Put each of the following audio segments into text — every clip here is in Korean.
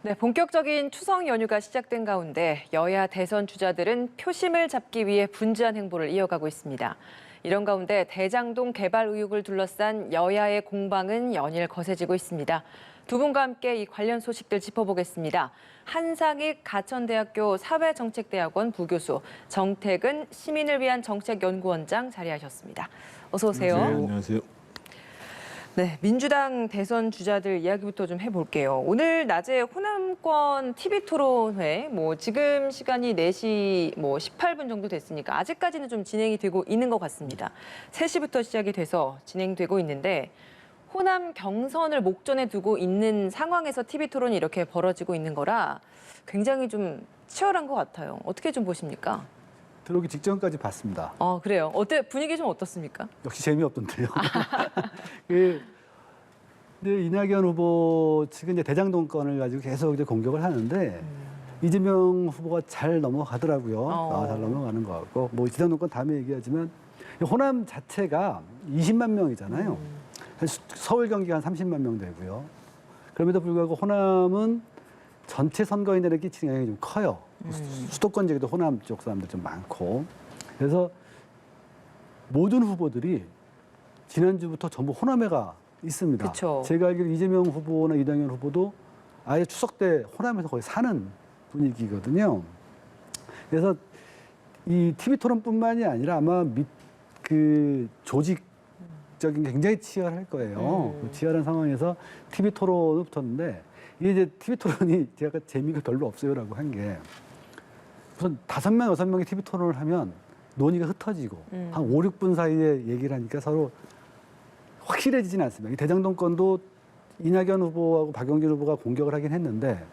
네, 본격적인 추석 연휴가 시작된 가운데 여야 대선 주자들은 표심을 잡기 위해 분주한 행보를 이어가고 있습니다. 이런 가운데 대장동 개발 의혹을 둘러싼 여야의 공방은 연일 거세지고 있습니다. 두 분과 함께 이 관련 소식들 짚어보겠습니다. 한상익 가천대학교 사회정책대학원 부교수, 정택은 시민을 위한 정책연구원장 자리하셨습니다. 어서 오세요. 네, 안녕하세요. 네, 민주당 대선 주자들 이야기부터 좀 해볼게요. 오늘 낮에 호남권 TV 토론회, 지금 시간이 4시 18분 정도 됐으니까 아직까지는 좀 진행이 되고 있는 것 같습니다. 3시부터 시작이 돼서 진행되고 있는데 호남 경선을 목전에 두고 있는 상황에서 TV 토론이 이렇게 벌어지고 있는 거라 굉장히 좀 치열한 것 같아요. 어떻게 좀 보십니까? 들어오기 직전까지 봤습니다. 그래요. 분위기 좀 어떻습니까? 역시 재미없던데요. 근데 이낙연 후보 측은 이제 대장동 건을 가지고 계속 이제 공격을 하는데 이재명 후보가 잘 넘어가더라고요. 잘 넘어가는 것 같고 대장동 건 다음에 얘기하지만 호남 자체가 20만 명이잖아요. 서울 경기가 한 30만 명 되고요. 그럼에도 불구하고 호남은 전체 선거인들에 끼치는 영향이 좀 커요. 수도권 지역에도 호남 쪽 사람들 좀 많고. 그래서 모든 후보들이 지난주부터 전부 호남에가 있습니다. 그쵸. 제가 알기로 이재명 후보나 이낙연 후보도 아예 추석 때 호남에서 거의 사는 분위기거든요. 그래서 이 TV 토론뿐만이 아니라 아마 조직적인 게 굉장히 치열할 거예요. 치열한 상황에서 TV 토론을 붙었는데 이게 이제 TV 토론이 제가 재미가 별로 없어요라고 한 게 우선 5명, 6명이 TV 토론을 하면 논의가 흩어지고 한 5, 6분 사이에 얘기를 하니까 서로 확실해지진 않습니다. 이 대장동 건도 이낙연 후보하고 박용진 후보가 공격을 하긴 했는데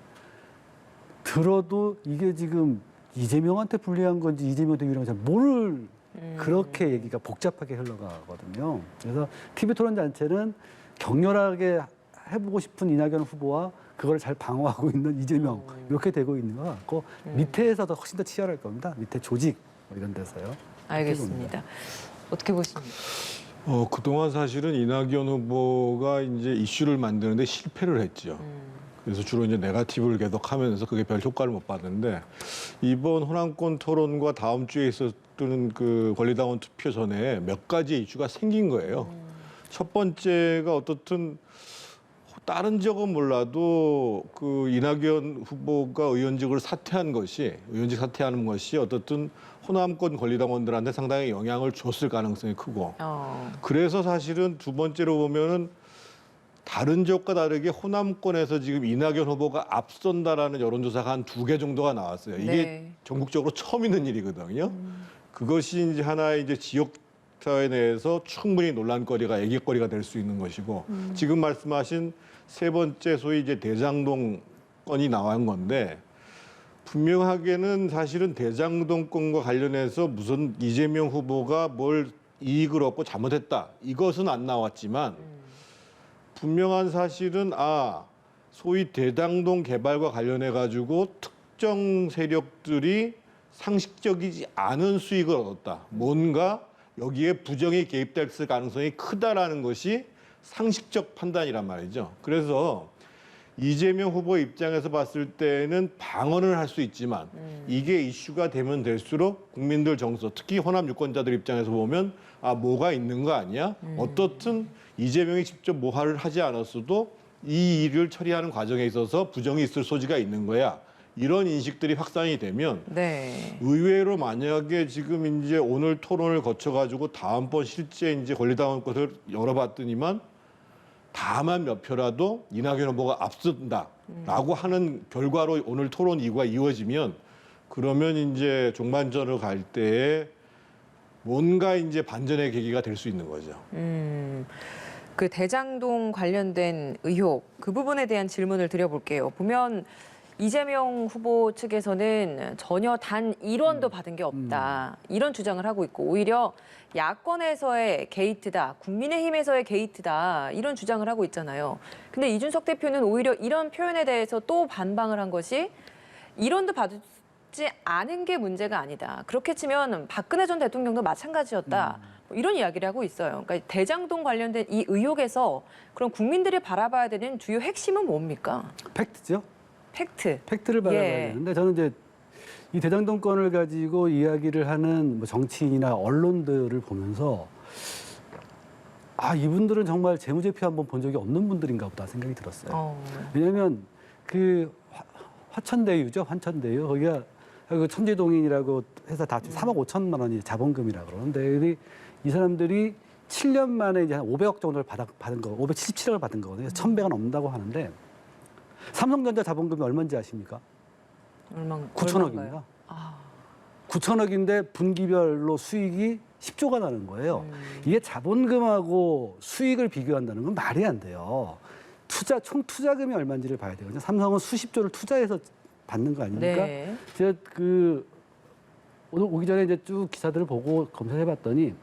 들어도 이게 지금 이재명한테 불리한 건지 이재명한테 유리한 건지 모를 그렇게 얘기가 복잡하게 흘러가거든요. 그래서 TV 토론 자체는 격렬하게 해보고 싶은 이낙연 후보와 그걸 잘 방어하고 있는 이재명 이렇게 되고 있는 것 같고 밑에서도 훨씬 더 치열할 겁니다. 밑에 조직 이런 데서요. 알겠습니다. 어떻게 보십니까? 그동안 사실은 이낙연 후보가 이제 이슈를 만드는데 실패를 했죠. 그래서 주로 이제 네거티브를 계속 하면서 그게 별 효과를 못 봤는데 이번 호남권 토론과 다음 주에 있었던 그 권리당원 투표 전에 몇 가지 이슈가 생긴 거예요. 첫 번째가 어떻든 다른 지역은 몰라도 그 이낙연 후보가 의원직을 의원직 사퇴하는 것이 어떻든 호남권 권리당원들한테 상당히 영향을 줬을 가능성이 크고 그래서 사실은 두 번째로 보면은 다른 지역과 다르게 호남권에서 지금 이낙연 후보가 앞선다라는 여론조사가 한 2개 정도가 나왔어요. 이게 네. 전국적으로 처음 있는 일이거든요. 그것이 이제 하나의 이제 지역 사회 내에서 충분히 논란거리가 얘기거리가 될 수 있는 것이고 지금 말씀하신 세 번째 소위 이제 대장동 건이 나온 건데 분명하게는 사실은 대장동 건과 관련해서 무슨 이재명 후보가 뭘 이익을 얻고 잘못했다 이것은 안 나왔지만 분명한 사실은 소위 대장동 개발과 관련해 가지고 특정 세력들이 상식적이지 않은 수익을 얻었다. 뭔가 여기에 부정이 개입됐을 가능성이 크다라는 것이 상식적 판단이란 말이죠. 그래서 이재명 후보 입장에서 봤을 때는 방어를 할 수 있지만 이게 이슈가 되면 될수록 국민들 정서, 특히 호남 유권자들 입장에서 보면 뭐가 있는 거 아니야? 어떻든 이재명이 직접 모하를 하지 않았어도 이 일을 처리하는 과정에 있어서 부정이 있을 소지가 있는 거야. 이런 인식들이 확산이 되면 의외로 만약에 지금 이제 오늘 토론을 거쳐가지고 다음번 실제 이제 권리당원 것을 열어봤더니만 다만 몇 표라도 이낙연 후보가 앞선다라고 하는 결과로 오늘 토론 이유가 이루어지면 그러면 이제 종반전을 갈 때에 뭔가 이제 반전의 계기가 될 수 있는 거죠. 그 대장동 관련된 의혹 그 부분에 대한 질문을 드려볼게요. 보면 이재명 후보 측에서는 전혀 단 1원도 받은 게 없다. 이런 주장을 하고 있고 오히려 야권에서의 게이트다, 국민의힘에서의 게이트다 이런 주장을 하고 있잖아요. 근데 이준석 대표는 오히려 이런 표현에 대해서 또 반박을 한 것이 1원도 받지 않은 게 문제가 아니다. 그렇게 치면 박근혜 전 대통령도 마찬가지였다. 이런 이야기를 하고 있어요. 그러니까 대장동 관련된 이 의혹에서 그럼 국민들이 바라봐야 되는 주요 핵심은 뭡니까? 팩트죠. 팩트를 바라봐야 예. 되는데 저는 이제 이 대장동권을 가지고 이야기를 하는 뭐 정치인이나 언론들을 보면서 이분들은 정말 재무제표 한번 본 적이 없는 분들인가 보다 생각이 들었어요. 왜냐하면 그 화천대유죠, 화천대유 거기가 그 천재동인이라고 해서 다 3억 5천만 원이 자본금이라 그러는데 이 사람들이 7년 만에 이제 한 500억 정도를 받은 거, 577억을 받은 거거든요. 1,100은 넘는다고 하는데 삼성전자 자본금이 얼마인지 아십니까? 9천억입니다. 9천억인데 분기별로 수익이 10조가 나는 거예요. 이게 자본금하고 수익을 비교한다는 건 말이 안 돼요. 총 투자금이 얼마인지를 봐야 되거든요. 삼성은 수십조를 투자해서 받는 거 아닙니까? 네. 제가 오늘 오기 전에 이제 쭉 기사들을 보고 검사해봤더니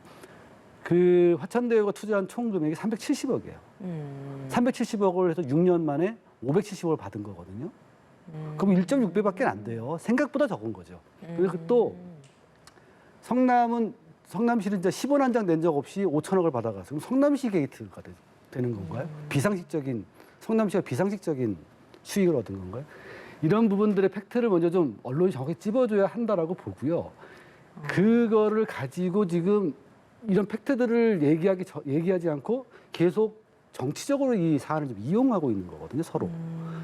그 화천대유가 투자한 총 금액이 370억이에요. 370억을 해서 6년 만에 570억을 받은 거거든요. 그럼 1.6배밖에 안 돼요. 생각보다 적은 거죠. 그리고 또 성남시는 이제 10원 한 장 낸 적 없이 5천억을 받아가서 그럼 성남시 게이트가 되는 건가요? 성남시가 비상식적인 수익을 얻은 건가요? 이런 부분들의 팩트를 먼저 좀 언론이 정확히 찝어줘야 한다라고 보고요. 그거를 가지고 지금 이런 팩트들을 얘기하지 않고 계속 정치적으로 이 사안을 좀 이용하고 있는 거거든요, 서로.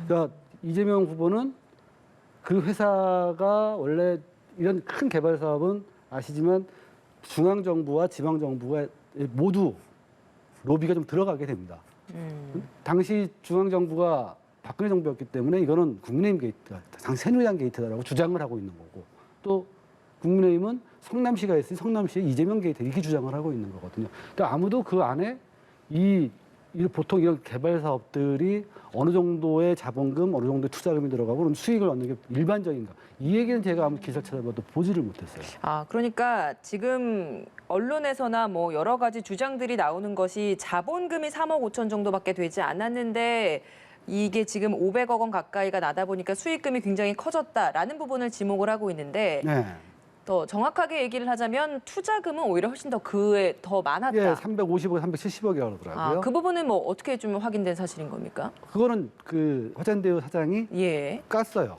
그러니까 이재명 후보는 그 회사가 원래 이런 큰 개발 사업은 아시지만 중앙정부와 지방정부가 모두 로비가 좀 들어가게 됩니다. 당시 중앙정부가 박근혜 정부였기 때문에 이거는 국민의힘 게이트가 새누리당 게이트다라고 주장을 하고 있는 거고 또 국민의힘은 성남시가 있으니 성남시의 이재명 게이트 이렇게 주장을 하고 있는 거거든요. 그러니까 아무도 그 안에 보통 이런 개발 사업들이 어느 정도의 자본금, 어느 정도의 투자금이 들어가고 그럼 수익을 얻는 게 일반적인가? 이 얘기는 제가 아무 기사 찾아봐도 보지를 못했어요. 그러니까 지금 언론에서나 뭐 여러 가지 주장들이 나오는 것이 자본금이 3억 5천 정도밖에 되지 않았는데 이게 지금 500억 원 가까이가 나다 보니까 수익금이 굉장히 커졌다라는 부분을 지목을 하고 있는데 네. 더 정확하게 얘기를 하자면 투자금은 오히려 훨씬 더 그에 더 많았다. 예, 350억, 370억이라고 그러더라고요. 그 부분은 뭐 어떻게 좀 확인된 사실인 겁니까? 그거는 그 화천대유 사장이 예. 깠어요.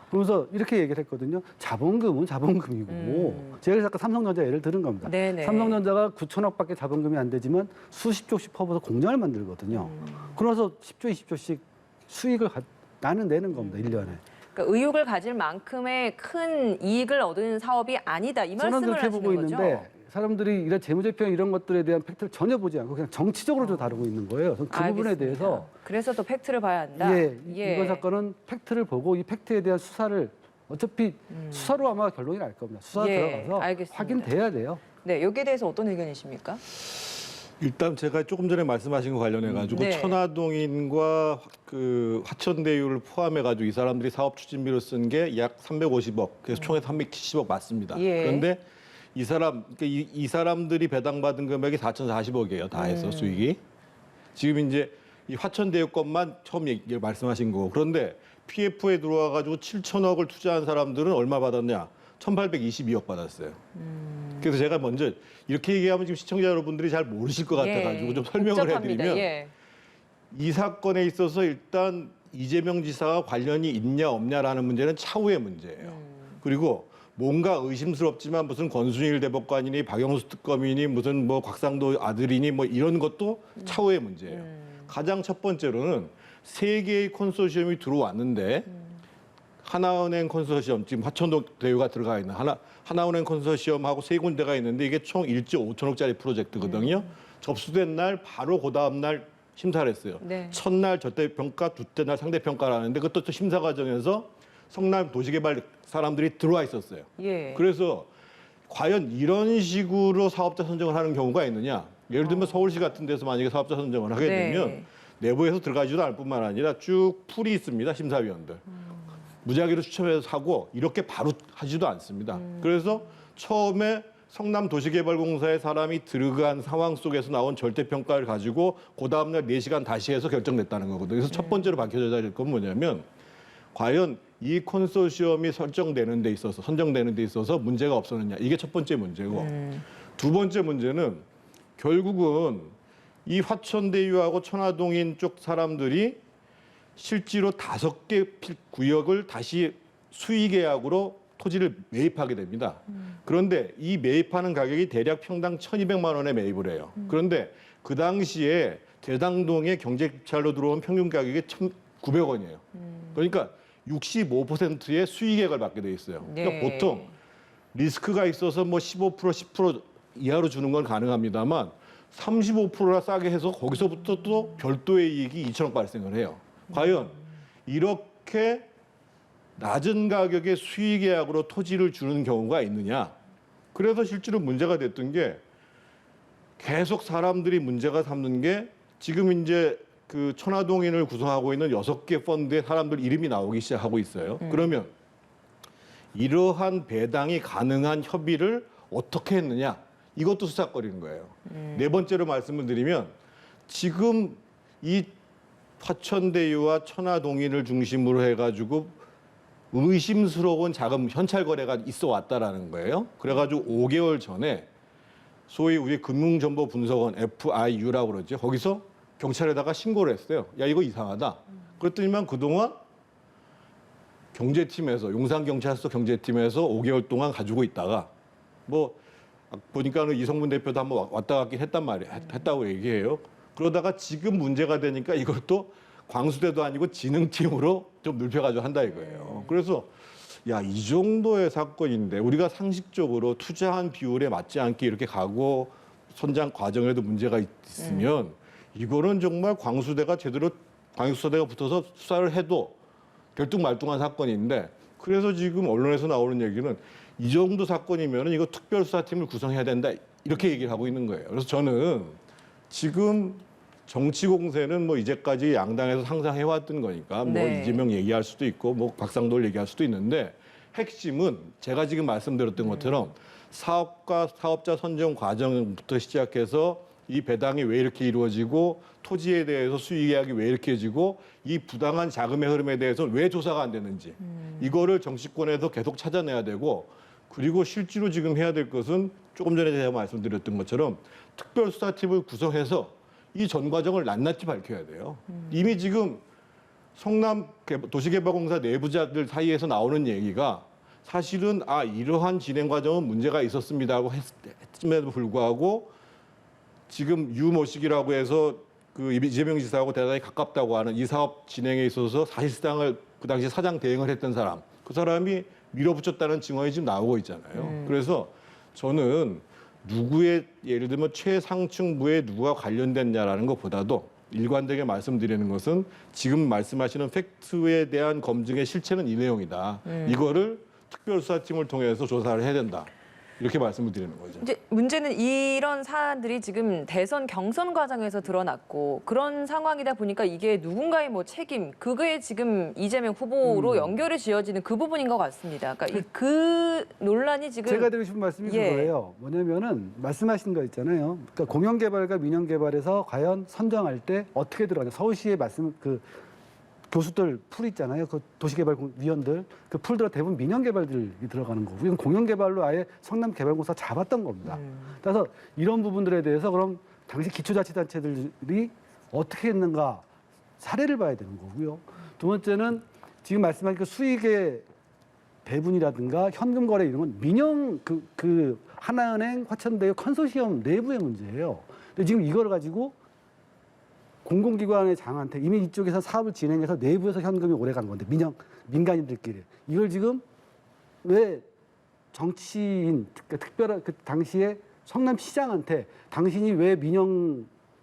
그러면서 이렇게 얘기를 했거든요. 자본금은 자본금이고 제가 그래서 아까 삼성전자 예를 들은 겁니다. 네네. 삼성전자가 9천억밖에 자본금이 안 되지만 수십조씩 퍼부어서 공장을 만들거든요. 그러면서 10조, 20조씩 수익을 나는 내는 겁니다. 1년에. 그러니까 의욕을 가질 만큼의 큰 이익을 얻은 사업이 아니다. 이 저는 말씀을 그렇게 하시는 보고 거죠? 있는데 사람들이 이런 재무제표 이런 것들에 대한 팩트를 전혀 보지 않고 그냥 정치적으로 좀 다루고 있는 거예요. 그 부분에 알겠습니다. 대해서 그래서 또 팩트를 봐야 한다. 이번 사건은 팩트를 보고 이 팩트에 대한 수사를 어차피 수사로 아마 결론이 날 겁니다. 수사 들어가서 알겠습니다. 확인돼야 돼요. 네, 여기에 대해서 어떤 의견이십니까? 일단 제가 조금 전에 말씀하신 거 관련해 가지고 네. 천화동인과 그 화천대유를 포함해 가지고 이 사람들이 사업 추진비로 쓴 게 약 350억. 그래서 총에 370억 맞습니다. 예. 그런데 이 사람들이 배당받은 금액이 4,040억이에요. 다 해서 수익이. 지금 이제 이 화천대유 것만 처음 말씀하신 거고. 그런데 PF에 들어와 가지고 7천억을 투자한 사람들은 얼마 받았냐? 1,822억 받았어요. 그래서 제가 먼저 이렇게 얘기하면 지금 시청자 여러분들이 잘 모르실 것 같아가지고 좀 설명을 복잡합니다. 해드리면 이 사건에 있어서 일단 이재명 지사와 관련이 있냐 없냐라는 문제는 차후의 문제예요. 그리고 뭔가 의심스럽지만 무슨 권순일 대법관이니 박영수 특검이니 무슨 뭐 곽상도 아들이니 뭐 이런 것도 차후의 문제예요. 가장 첫 번째로는 세 개의 컨소시엄이 들어왔는데 하나은행 컨소시엄, 지금 화천대유가 들어가 있는 하나은행 컨소시엄하고 세 군데가 있는데 이게 총 1조 5천억짜리 프로젝트거든요. 접수된 날 바로 그 다음 날 심사를 했어요. 네. 첫날 저대평가, 두째 날 상대평가를 하는데 그것도 또 심사 과정에서 성남 도시개발 사람들이 들어와 있었어요. 예. 그래서 과연 이런 식으로 사업자 선정을 하는 경우가 있느냐. 예를 들면 서울시 같은 데서 만약에 사업자 선정을 하게 되면 내부에서 들어가지도 않을 뿐만 아니라 쭉 풀이 있습니다. 심사위원들. 무작위로 추첨해서 하고 이렇게 바로 하지도 않습니다. 그래서 처음에 성남 도시개발공사의 사람이 들어간 상황 속에서 나온 절대평가를 가지고 그 다음날 4시간 다시 해서 결정됐다는 거거든요. 그래서 첫 번째로 밝혀져야 될 건 뭐냐면 과연 이 컨소시엄이 선정되는 데 있어서 문제가 없었느냐. 이게 첫 번째 문제고 두 번째 문제는 결국은 이 화천대유하고 천화동인 쪽 사람들이 실제로 5개 구역을 다시 수의계약으로 토지를 매입하게 됩니다. 그런데 이 매입하는 가격이 대략 평당 1,200만 원에 매입을 해요. 그런데 그 당시에 대장동의 경제입찰로 들어온 평균 가격이 1,900원이에요. 그러니까 65%의 수의계약을 받게 돼 있어요. 그러니까 네. 보통 리스크가 있어서 뭐 15%, 10% 이하로 주는 건 가능합니다만 35%나 싸게 해서 거기서부터 또 별도의 이익이 2천억 발생을 해요. 과연 이렇게 낮은 가격의 수의계약으로 토지를 주는 경우가 있느냐? 그래서 실제로 문제가 됐던 게 계속 사람들이 문제가 삼는 게 지금 이제 그 천화동인을 구성하고 있는 6개 펀드에 사람들 이름이 나오기 시작하고 있어요. 그러면 이러한 배당이 가능한 협의를 어떻게 했느냐? 이것도 수사거리인 거예요. 네 번째로 말씀을 드리면 지금 이 화천대유와 천화동인을 중심으로 해가지고 의심스러운 자금 현찰 거래가 있어 왔다라는 거예요. 그래가지고 5개월 전에 소위 우리 금융정보분석원 FIU라고 그러죠. 거기서 경찰에다가 신고를 했어요. 야, 이거 이상하다. 그랬더니만 그동안 경제팀에서 용산경찰서 경제팀에서 5개월 동안 가지고 있다가 뭐 보니까는 이성문 대표도 한번 왔다 갔긴 했단 말이에요. 했다고 얘기해요. 그러다가 지금 문제가 되니까 이걸 또 광수대도 아니고 진흥팀으로 좀 눕혀가지고 한다 이거예요. 그래서 야, 이 정도의 사건인데 우리가 상식적으로 투자한 비율에 맞지 않게 이렇게 가고 선장 과정에도 문제가 있으면 이거는 정말 광수대가 제대로 광역수사대가 붙어서 수사를 해도 들뚱말뚱한 사건인데 그래서 지금 언론에서 나오는 얘기는 이 정도 사건이면 이거 특별수사팀을 구성해야 된다 이렇게 얘기를 하고 있는 거예요. 그래서 저는 지금 정치 공세는 뭐 이제까지 양당에서 상상해왔던 거니까 뭐 네. 이재명 얘기할 수도 있고 뭐 박상돌 얘기할 수도 있는데 핵심은 제가 지금 말씀드렸던 것처럼 사업과 사업자 선정 과정부터 시작해서 이 배당이 왜 이렇게 이루어지고 토지에 대해서 수익계약이 왜 이렇게 해지고 이 부당한 자금의 흐름에 대해서 왜 조사가 안 되는지 이거를 정치권에서 계속 찾아내야 되고 그리고 실제로 지금 해야 될 것은 조금 전에 제가 말씀드렸던 것처럼 특별수사팀을 구성해서 이 전 과정을 낱낱이 밝혀야 돼요. 이미 지금 성남 도시개발공사 내부자들 사이에서 나오는 얘기가 사실은 이러한 진행 과정은 문제가 있었습니다 하고 했음에도 불구하고 지금 유모식이라고 해서 그 이재명 지사하고 대단히 가깝다고 하는 이 사업 진행에 있어서 사실상을 그 당시 사장 대행을 했던 사람 그 사람이 밀어붙였다는 증언이 지금 나오고 있잖아요. 그래서 저는 누구의 예를 들면 최상층부에 누가 관련됐냐라는 것보다도 일관되게 말씀드리는 것은 지금 말씀하시는 팩트에 대한 검증의 실체는 이 내용이다. 이거를 특별수사팀을 통해서 조사를 해야 된다. 이렇게 말씀을 드리는 거죠. 이제 문제는 이런 사안들이 지금 대선 경선 과정에서 드러났고 그런 상황이다 보니까 이게 누군가의 뭐 책임, 그거에 지금 이재명 후보로 연결이 지어지는 그 부분인 것 같습니다. 그러니까 그 논란이 지금 제가 드리고 싶은 말씀이 그거예요. 뭐냐면은 말씀하신 거 있잖아요. 그러니까 공영개발과 민영개발에서 과연 선정할 때 어떻게 들어가냐. 서울시의 말씀 교수들 풀 있잖아요. 그 도시개발위원들 그 풀들은 대부분 민영개발들이 들어가는 거고 이건 공영개발로 아예 성남개발공사 잡았던 겁니다. 그래서 이런 부분들에 대해서 그럼 당시 기초자치단체들이 어떻게 했는가 사례를 봐야 되는 거고요. 두 번째는 지금 말씀하신 그 수익의 배분이라든가 현금 거래 이런 건 민영 그 하나은행, 화천대유 컨소시엄 내부의 문제예요. 근데 지금 이걸 가지고 공공기관의 장한테 이미 이쪽에서 사업을 진행해서 내부에서 현금이 오래 간 건데 민간인들끼리 이걸 지금 왜 정치인 특별한 그 당시에 성남시장한테 당신이 왜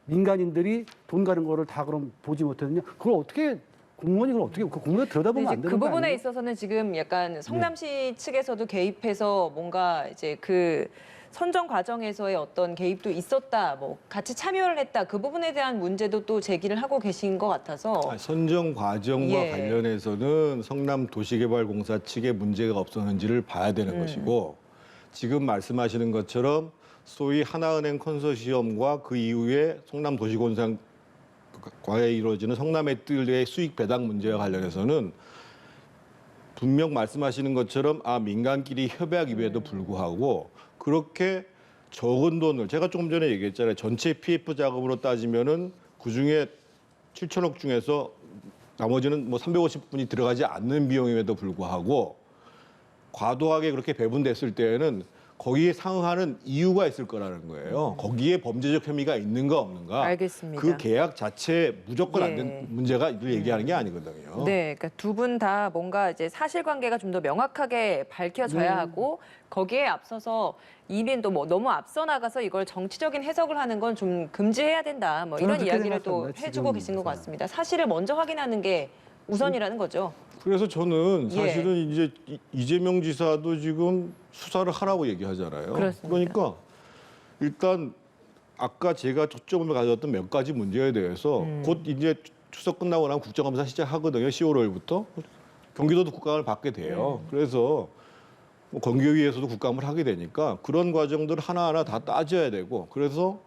민간인들이 돈 가는 거를 다 그럼 보지 못했느냐? 그걸 어떻게 공무원이 그걸 어떻게 그 공무원 들여다보면 안 되는 그 거 부분에 아니에요? 있어서는 지금 약간 성남시 측에서도 개입해서 뭔가 이제 그 선정 과정에서의 어떤 개입도 있었다, 뭐 같이 참여를 했다, 그 부분에 대한 문제도 또 제기를 하고 계신 것 같아서. 선정 과정과 관련해서는 성남도시개발공사 측에 문제가 없었는지를 봐야 되는 것이고 지금 말씀하시는 것처럼 소위 하나은행 컨소시엄과 그 이후에 성남도시공사과에 이루어지는 성남의 뜰의 수익 배당 문제와 관련해서는 분명 말씀하시는 것처럼 민간끼리 협약임에도 불구하고 그렇게 적은 돈을 제가 조금 전에 얘기했잖아요. 전체 PF 자금으로 따지면은 그 중에 7천억 중에서 나머지는 뭐 350분이 들어가지 않는 비용임에도 불구하고 과도하게 그렇게 배분됐을 때에는 거기에 상응하는 이유가 있을 거라는 거예요. 거기에 범죄적 혐의가 있는가 없는가. 알겠습니다. 그 계약 자체에 무조건 안 예. 된 문제가 얘기하는 게 아니거든요. 네, 그러니까 두 분 다 뭔가 이제 사실관계가 좀 더 명확하게 밝혀져야 하고 거기에 앞서서 이미 또 뭐 너무 앞서 나가서 이걸 정치적인 해석을 하는 건 좀 금지해야 된다. 뭐 저는 이런 그렇게 이야기를 또 생각합니다, 해주고 계신 것 지금. 같습니다. 사실을 먼저 확인하는 게 우선이라는 거죠. 그래서 저는 예. 사실은 이제 이재명 지사도 지금 수사를 하라고 얘기하잖아요. 그렇습니다. 그러니까 일단 아까 제가 초점을 가졌던 몇 가지 문제에 대해서 곧 이제 추석 끝나고 나면 국정감사 시작하거든요. 10월 5일부터 경기도도 국감을 받게 돼요. 그래서 뭐 건교위에서도 국감을 하게 되니까 그런 과정들 하나하나 다 따져야 되고 그래서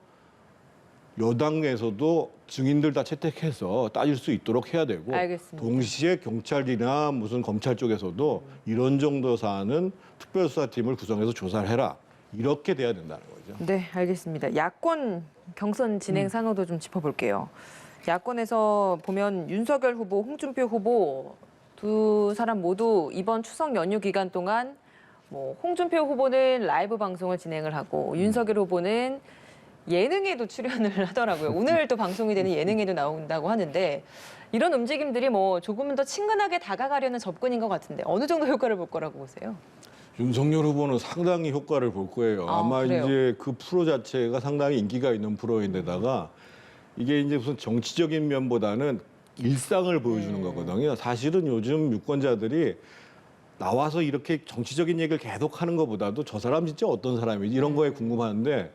여당에서도 증인들 다 채택해서 따질 수 있도록 해야 되고 알겠습니다. 동시에 경찰이나 무슨 검찰 쪽에서도 이런 정도 사안은 특별수사팀을 구성해서 조사를 해라. 이렇게 돼야 된다는 거죠. 네, 알겠습니다. 야권 경선 진행 상황도 좀 짚어볼게요. 야권에서 보면 윤석열 후보, 홍준표 후보 두 사람 모두 이번 추석 연휴 기간 동안 뭐 홍준표 후보는 라이브 방송을 진행을 하고 윤석열 후보는 예능에도 출연을 하더라고요. 오늘 또 방송이 되는 예능에도 나온다고 하는데 이런 움직임들이 뭐 조금은 더 친근하게 다가가려는 접근인 것 같은데 어느 정도 효과를 볼 거라고 보세요? 윤석열 후보는 상당히 효과를 볼 거예요. 아, 아마 그래요? 이제 그 프로 자체가 상당히 인기가 있는 프로인데다가 이게 이제 무슨 정치적인 면보다는 일상을 보여주는 거거든요. 사실은 요즘 유권자들이 나와서 이렇게 정치적인 얘기를 계속 하는 것보다도 저 사람 진짜 어떤 사람이지 이런 거에 궁금한데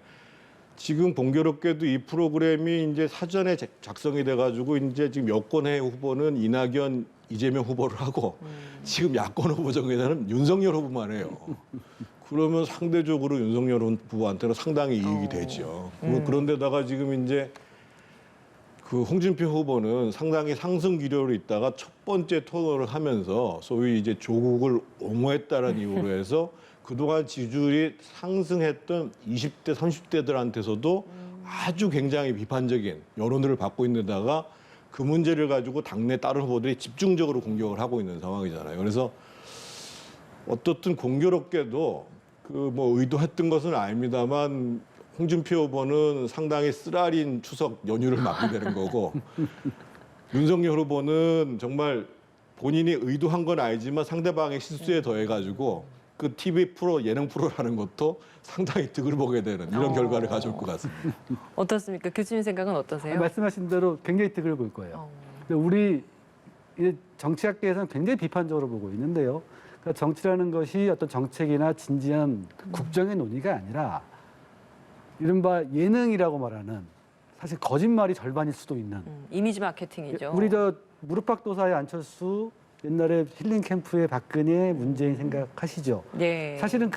지금 공교롭게도 이 프로그램이 이제 사전에 작성이 돼가지고 이제 지금 여권의 후보는 이낙연, 이재명 후보를 하고 지금 야권 후보 중에서는 윤석열 후보만 해요. 그러면 상대적으로 윤석열 후보한테는 상당히 이익이 되죠. 그런데다가 지금 이제 그 홍준표 후보는 상당히 상승 기류로 있다가 첫 번째 토론을 하면서 소위 이제 조국을 옹호했다는 이유로 해서 그동안 지지율이 상승했던 20대, 30대들한테서도 아주 굉장히 비판적인 여론을 받고 있는데다가 그 문제를 가지고 당내 다른 후보들이 집중적으로 공격을 하고 있는 상황이잖아요. 그래서 어떻든 공교롭게도 그 뭐 의도했던 것은 아닙니다만 홍준표 후보는 상당히 쓰라린 추석 연휴를 맞게 되는 거고 윤석열 후보는 정말 본인이 의도한 건 아니지만 상대방의 실수에 더해가지고 그 TV 프로 예능 프로라는 것도 상당히 득을 보게 되는 이런 결과를 가져올 것 같습니다. 어떻습니까? 교수님 생각은 어떠세요? 말씀하신 대로 굉장히 득을 볼 거예요. 어. 근데 우리 이제 정치학계에서는 굉장히 비판적으로 보고 있는데요. 그러니까 정치라는 것이 어떤 정책이나 진지한 국정의 논의가 아니라 이른바 예능이라고 말하는 사실 거짓말이 절반일 수도 있는 이미지 마케팅이죠. 우리 저 무릎팍도사의 안철수 옛날에 힐링 캠프의 박근혜 문재인 생각하시죠? 네. 사실은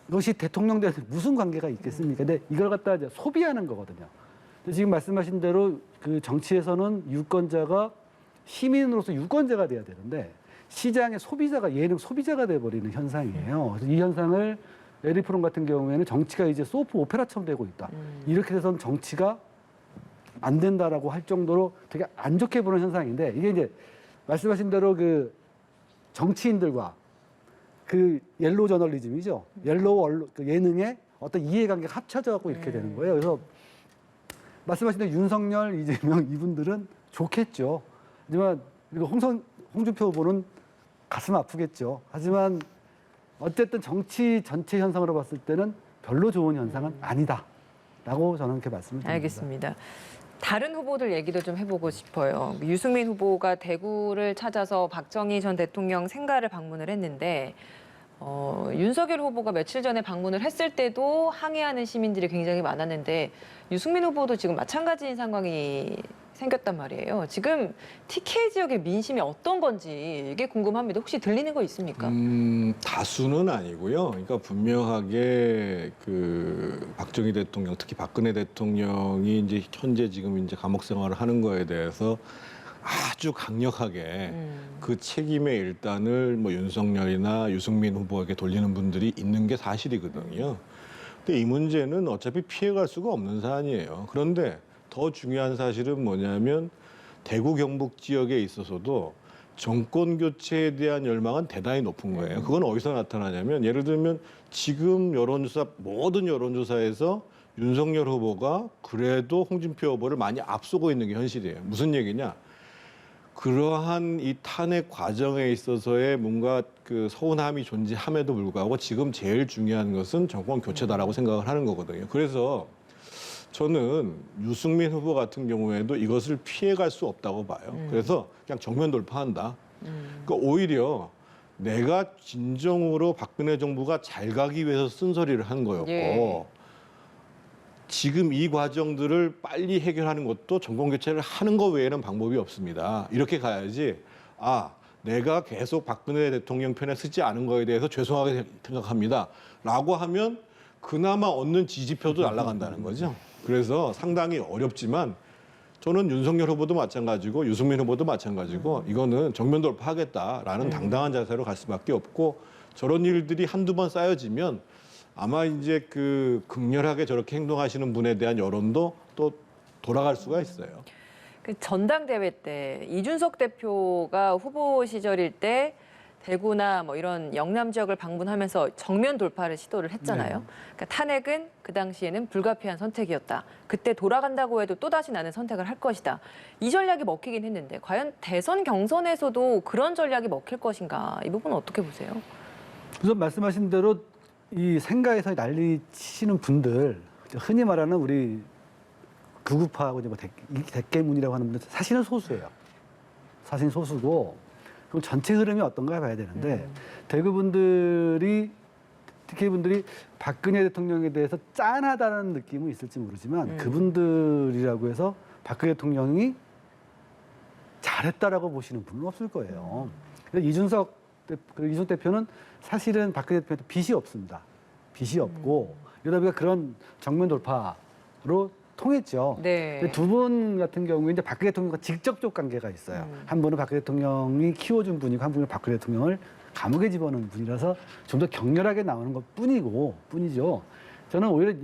그것이 대통령 대 무슨 관계가 있겠습니까? 근데 이걸 갖다 이제 소비하는 거거든요. 근데 지금 말씀하신 대로 그 정치에서는 유권자가 시민으로서 유권자가 돼야 되는데 시장의 소비자가 예능 소비자가 돼버리는 현상이에요. 그래서 이 현상을 에리 프롬 같은 경우에는 정치가 이제 소프 오페라처럼 되고 있다. 이렇게 돼서는 정치가 안 된다라고 할 정도로 되게 안 좋게 보는 현상인데 이게 이제 말씀하신 대로 그 정치인들과 그 옐로우 저널리즘이죠. 옐로우 언론, 그 예능의 어떤 이해관계가 합쳐져 갖고 이렇게 되는 거예요. 그래서 말씀하신 대로 윤석열, 이재명 이분들은 좋겠죠. 하지만 그리고 홍준표 후보는 가슴 아프겠죠. 하지만 어쨌든 정치 전체 현상으로 봤을 때는 별로 좋은 현상은 아니다라고 저는 그렇게 말씀을 드립니다. 알겠습니다. 다른 후보들 얘기도 좀 해보고 싶어요. 유승민 후보가 대구를 찾아서 박정희 전 대통령 생가를 방문을 했는데 윤석열 후보가 며칠 전에 방문을 했을 때도 항의하는 시민들이 굉장히 많았는데 유승민 후보도 지금 마찬가지인 상황이 생겼단 말이에요. 지금 TK 지역의 민심이 어떤 건지 이게 궁금합니다. 혹시 들리는 거 있습니까? 다수는 아니고요. 그러니까 분명하게 그 박정희 대통령, 특히 박근혜 대통령이 이제 현재 지금 이제 감옥 생활을 하는 거에 대해서 아주 강력하게 그 책임의 일단을 뭐 윤석열이나 유승민 후보에게 돌리는 분들이 있는 게 사실이거든요. 근데 이 문제는 어차피 피해갈 수가 없는 사안이에요. 그런데 더 중요한 사실은 뭐냐면 대구 경북 지역에 있어서도 정권 교체에 대한 열망은 대단히 높은 거예요. 그건 어디서 나타나냐면 예를 들면 지금 여론조사 모든 여론조사에서 윤석열 후보가 그래도 홍준표 후보를 많이 앞서고 있는 게 현실이에요. 무슨 얘기냐? 그러한 이 탄핵 과정에 있어서의 뭔가 그 서운함이 존재함에도 불구하고 지금 제일 중요한 것은 정권 교체다라고 생각을 하는 거거든요. 그래서 저는 유승민 후보 같은 경우에도 이것을 피해갈 수 없다고 봐요. 그래서 그냥 정면 돌파한다. 그러니까 오히려 내가 진정으로 박근혜 정부가 잘 가기 위해서 쓴소리를 한 거였고 예. 지금 이 과정들을 빨리 해결하는 것도 정권 교체를 하는 것 외에는 방법이 없습니다. 이렇게 가야지 내가 계속 박근혜 대통령 편에 서지 않은 거에 대해서 죄송하게 생각합니다. 라고 하면 그나마 얻는 지지표도 날아간다는 거죠. 그래서 상당히 어렵지만 저는 윤석열 후보도 마찬가지고 유승민 후보도 마찬가지고 이거는 정면 돌파하겠다라는 당당한 자세로 갈 수밖에 없고 저런 일들이 한두 번 쌓여지면 아마 이제 그 극렬하게 저렇게 행동하시는 분에 대한 여론도 또 돌아갈 수가 있어요. 그 전당대회 때 이준석 대표가 후보 시절일 때 대구나 뭐 이런 영남 지역을 방문하면서 정면 돌파를 시도를 했잖아요. 네. 그러니까 탄핵은 그 당시에는 불가피한 선택이었다. 그때 돌아간다고 해도 또다시 나는 선택을 할 것이다. 이 전략이 먹히긴 했는데 과연 대선 경선에서도 그런 전략이 먹힐 것인가? 이 부분은 어떻게 보세요? 우선 말씀하신 대로 이 생가에서 난리 치시는 분들, 흔히 말하는 우리 극우파하고 이제 뭐 대깨문이라고 하는 분들 사실은 소수예요. 사실 소수고 그럼 전체 흐름이 어떤가 봐야 되는데 대구 분들이 특히 분들이 박근혜 대통령에 대해서 짠하다는 느낌은 있을지 모르지만 그분들이라고 해서 박근혜 대통령이 잘했다라고 보시는 분은 없을 거예요. 그래서 이준석 대표는 사실은 박근혜 대표한테 빚이 없습니다. 빚이 없고 이러다 보니까 그런 정면 돌파로 통했죠. 네. 두 분 같은 경우에 이제 박근혜 대통령과 직접적 관계가 있어요. 한 분은 박근혜 대통령이 키워준 분이고 한 분은 박근혜 대통령을 감옥에 집어넣은 분이라서 좀 더 격렬하게 나오는 것 뿐이죠. 저는 오히려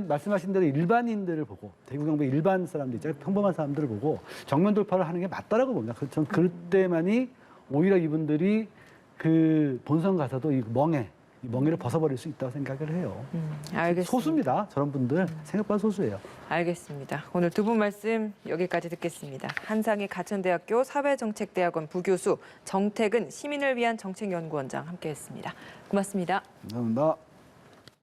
말씀하신 대로 일반인들을 보고 대구 경북 일반 사람들 있잖아요. 평범한 사람들을 보고 정면 돌파를 하는 게 맞다라고 봅니다. 저는 그때만이 오히려 이분들이 그 본선 가서도 이 멍에를 벗어버릴 수 있다고 생각을 해요. 알겠습니다. 소수입니다. 저런 분들 생각보다 소수예요. 알겠습니다. 오늘 두 분 말씀 여기까지 듣겠습니다. 한상희 가천대학교 사회정책대학원 부교수, 정택은 시민을 위한 정책연구원장 함께했습니다. 고맙습니다. 감사합니다.